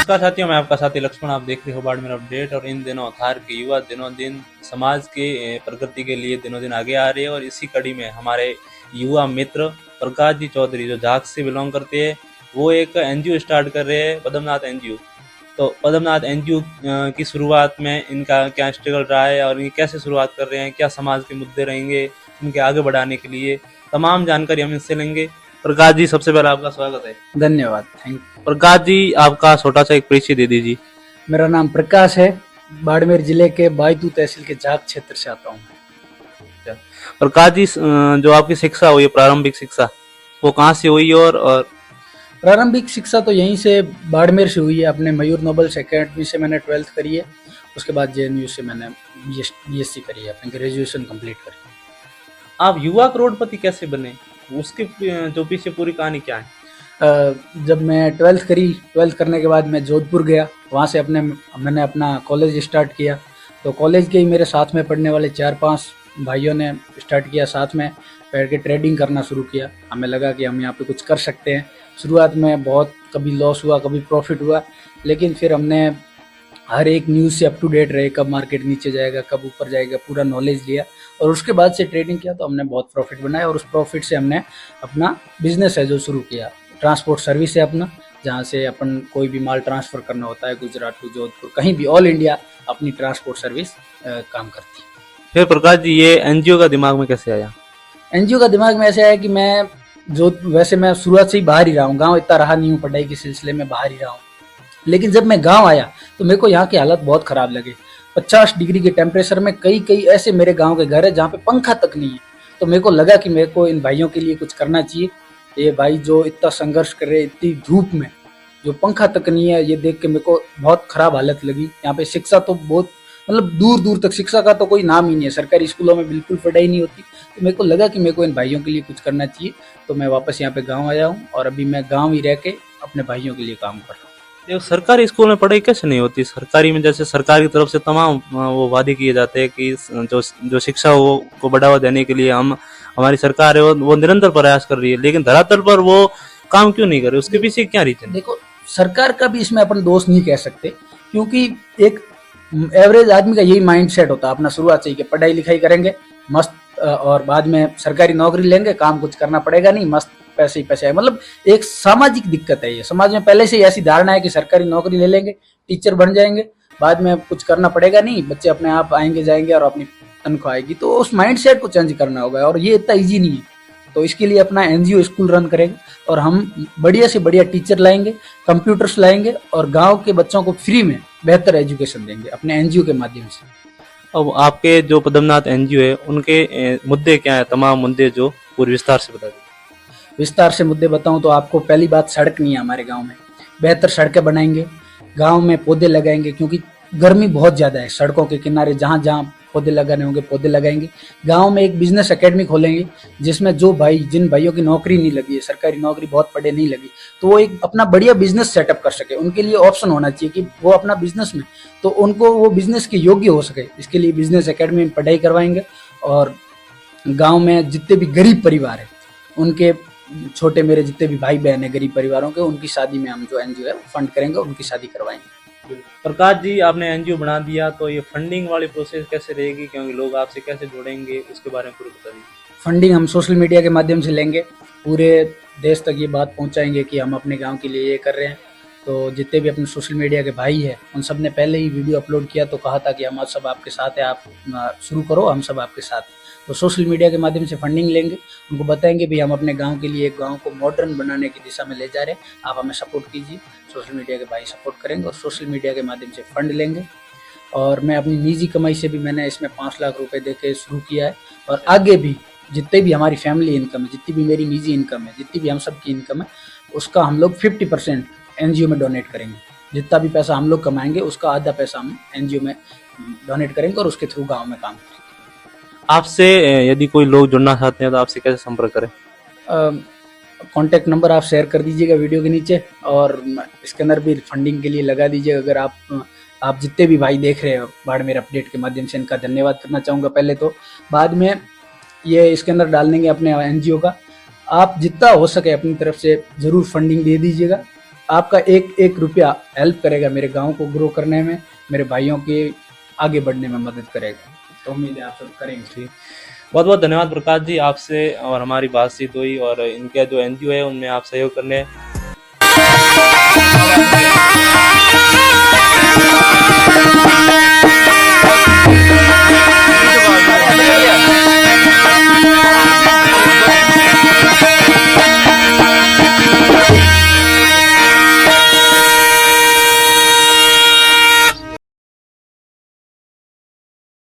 नमस्कार साथियों, मैं आपका साथी लक्ष्मण। आप देख रहे हो बाड़मेर अपडेट। और इन दिनों थार के युवा दिनों दिन समाज के प्रगति के लिए दिनों दिन आगे आ रहे हैं। और इसी कड़ी में हमारे युवा मित्र प्रकाश जी चौधरी, जो झाक से बिलोंग करते हैं, वो एक एनजीओ स्टार्ट कर रहे हैं, पद्मनाथ एनजीओ। तो पद्मनाथ एनजीओ की शुरुआत में इनका क्या स्ट्रगल रहा है और ये कैसे शुरुआत कर रहे हैं, क्या समाज के मुद्दे रहेंगे इनके आगे बढ़ाने के लिए, तमाम जानकारी हम इनसे लेंगे। प्रकाश जी, सबसे पहले आपका स्वागत है। धन्यवाद, थैंक यू। प्रकाश जी, आपका छोटा सा एक परिचय दे दीजिए। मेरा नाम प्रकाश है, बाड़मेर जिले के बायतू तहसील के झाक क्षेत्र से आता हूँ। प्रकाश जी, जो आपकी शिक्षा हुई है, प्रारंभिक शिक्षा, वो कहाँ से हुई और प्रारंभिक शिक्षा तो यहीं से बाड़मेर से हुई है। अपने मयूर नोबल्स एकेडमी से मैंने 12th करी है। उसके बाद जेएनयू से मैंने बीएससी करी है, अपनी ग्रेजुएशन कंप्लीट करी। आप युवा करोड़पति कैसे बने, उसके जो पीछे पूरी कहानी क्या है? जब मैं 12th करी, 12th करने के बाद मैं जोधपुर गया। वहाँ से मैंने अपना कॉलेज स्टार्ट किया। तो कॉलेज के ही मेरे साथ में पढ़ने वाले 4-5 भाइयों ने स्टार्ट किया, साथ में बैठ के ट्रेडिंग करना शुरू किया। हमें लगा कि हम यहाँ पे कुछ कर सकते हैं। शुरुआत में बहुत कभी लॉस हुआ, कभी प्रॉफिट हुआ, लेकिन फिर हमने हर एक न्यूज़ से अप टू डेट रहे, कब मार्केट नीचे जाएगा, कब ऊपर जाएगा, पूरा नॉलेज लिया और उसके बाद से ट्रेडिंग किया। तो हमने बहुत प्रॉफिट बनाया और उस प्रॉफिट से हमने अपना बिजनेस है जो शुरू किया। ट्रांसपोर्ट सर्विस है अपना, जहाँ से अपन कोई भी माल ट्रांसफ़र करना होता है, गुजरात टू जोधपुर, कहीं भी, ऑल इंडिया अपनी ट्रांसपोर्ट सर्विस काम करती है। फिर प्रकाश जी, ये एनजीओ का दिमाग में कैसे आया? एनजीओ का दिमाग में ऐसे आया कि वैसे मैं शुरुआत से ही बाहर ही रहा हूँ, गाँव इतना रहा नहीं हूँ, पढ़ाई के सिलसिले में बाहर ही रहा हूँ। लेकिन जब मैं गाँव आया तो मेरे को यहाँ की हालत बहुत ख़राब लगे। 50 डिग्री के टेम्परेचर में कई ऐसे मेरे गाँव के घर है जहाँ पे पंखा तक नहीं है। तो मेरे को लगा कि मेरे को इन भाइयों के लिए कुछ करना चाहिए। ये भाई जो इतना संघर्ष कर रहे, इतनी धूप में, जो पंखा तक नहीं है, ये देख के मेरे को बहुत ख़राब हालत लगी। यहाँ पे शिक्षा तो बहुत, मतलब दूर दूर तक शिक्षा का तो कोई नाम ही नहीं है। सरकारी स्कूलों में बिल्कुल पढ़ाई नहीं होती। तो मेरे को लगा कि मेरे को इन भाइयों के लिए कुछ करना चाहिए। तो मैं वापस यहाँ पे गाँव आया हूँ और अभी मैं गाँव ही रह के अपने भाइयों के लिए काम कर रहा हूँ। देखो, सरकारी स्कूल में पढ़ाई कैसे नहीं होती? सरकारी में जैसे सरकार की तरफ से तमाम वो वादे किए जाते हैं कि जो शिक्षा हो को बढ़ावा देने के लिए हमारी सरकार है वो निरंतर प्रयास कर रही है, लेकिन धरातल पर वो काम क्यों नहीं कर रही? उसके पीछे क्या रीजन? देखो, सरकार का भी इसमें अपन दोष नहीं कह सकते, क्योंकि एक एवरेज आदमी का यही माइंड सेट होता है अपना शुरुआत से ही कि पढ़ाई लिखाई करेंगे मस्त, और बाद में सरकारी नौकरी लेंगे, काम कुछ करना पड़ेगा नहीं, मस्त पैसे ही पैसे आए। मतलब एक सामाजिक दिक्कत है ये। समाज में पहले से ही ऐसी धारणा है कि सरकारी नौकरी ले लेंगे, टीचर बन जाएंगे, बाद में कुछ करना पड़ेगा नहीं, बच्चे अपने आप आएंगे जाएंगे और अपनी तनख्वाह आएगी। तो उस माइंड सेट को चेंज करना होगा और ये इतना ईजी नहीं है। तो इसके लिए अपना एनजीओ स्कूल रन करेंगे और हम बढ़िया से बढ़िया टीचर लाएंगे, कंप्यूटर्स लाएंगे और गाँव के बच्चों को फ्री में बेहतर एजुकेशन देंगे अपने एनजीओ के माध्यम से। अब आपके जो पद्मनाथ एनजीओ है, उनके मुद्दे क्या है? तमाम मुद्दे जो पूरी विस्तार से बता दीजिए। विस्तार से मुद्दे बताऊं तो आपको पहली बात, सड़क नहीं है हमारे गांव में। बेहतर सड़कें बनाएंगे, गांव में पौधे लगाएंगे, क्योंकि गर्मी बहुत ज़्यादा है। सड़कों के किनारे जहाँ जहाँ पौधे लगाने होंगे पौधे लगाएंगे। गांव में एक बिजनेस एकेडमी खोलेंगे, जिसमें जिन भाइयों की नौकरी नहीं लगी है, सरकारी नौकरी बहुत पढ़े नहीं लगी, तो वो एक अपना बढ़िया बिजनेस सेटअप कर सके। उनके लिए ऑप्शन होना चाहिए कि वो अपना बिजनेस में, तो उनको वो बिजनेस के योग्य हो सके। इसके लिए बिजनेस एकेडमी में पढ़ाई करवाएंगे और गाँव में जितने भी गरीब परिवार है, उनके छोटे, मेरे जितने भी भाई बहन है गरीब परिवारों के, उनकी शादी में हम जो एनजीओ है फंड करेंगे, उनकी शादी करवाएंगे। प्रकाश जी, आपने एनजीओ बना दिया, तो ये फंडिंग वाली प्रोसेस कैसे रहेगी? क्योंकि लोग आपसे कैसे जुड़ेंगे, उसके बारे में पूरा बता दीजिए। फंडिंग हम सोशल मीडिया के माध्यम से लेंगे, पूरे देश तक ये बात पहुंचाएंगे कि हम अपने गांव के लिए ये कर रहे हैं। तो जितने भी अपने सोशल मीडिया के भाई हैं, उन सब ने पहले ही वीडियो अपलोड किया तो कहा था कि हम सब आपके साथ हैं, आप शुरू करो, हम सब आपके साथ हैं। तो सोशल मीडिया के माध्यम से फंडिंग लेंगे, उनको बताएंगे भी हम अपने गांव के लिए, एक गांव को मॉडर्न बनाने की दिशा में ले जा रहे हैं, आप हमें सपोर्ट कीजिए। सोशल मीडिया के भाई सपोर्ट करेंगे और सोशल मीडिया के माध्यम से फंड लेंगे। और मैं अपनी निजी कमाई से भी मैंने इसमें 5 लाख रुपए देके शुरू किया है। और आगे भी जितने भी हमारी फैमिली इनकम है, जितनी भी मेरी निजी इनकम है, जितनी भी हम सब की इनकम है, उसका हम लोग 50% एनजीओ में डोनेट करेंगे। जितना भी पैसा हम लोग कमाएंगे उसका आधा पैसा हम एनजीओ में डोनेट करेंगे और उसके थ्रू गाँव में काम करेंगे। आपसे यदि कोई लोग जुड़ना चाहते हैं तो आपसे कैसे संपर्क करें? कॉन्टैक्ट नंबर आप शेयर कर दीजिएगा वीडियो के नीचे, और इसके अंदर भी फंडिंग के लिए लगा दीजिएगा। अगर आप जितने भी भाई देख रहे हो बाड़मेर अपडेट के माध्यम से, इनका धन्यवाद करना चाहूँगा पहले तो। बाद में ये इसके अंदर डाल देंगे अपने एनजीओ का। आप जितना हो सके अपनी तरफ से ज़रूर फंडिंग दे दीजिएगा आपका एक एक रुपया हेल्प करेगा मेरे गांव को ग्रो करने में, मेरे भाइयों के आगे बढ़ने में मदद करेगा। तो उम्मीद है आप सब करेंगे। जी, बहुत बहुत धन्यवाद प्रकाश जी, आपसे और हमारी बातचीत हुई और इनका जो एनजीओ है उनमें आप सहयोग करने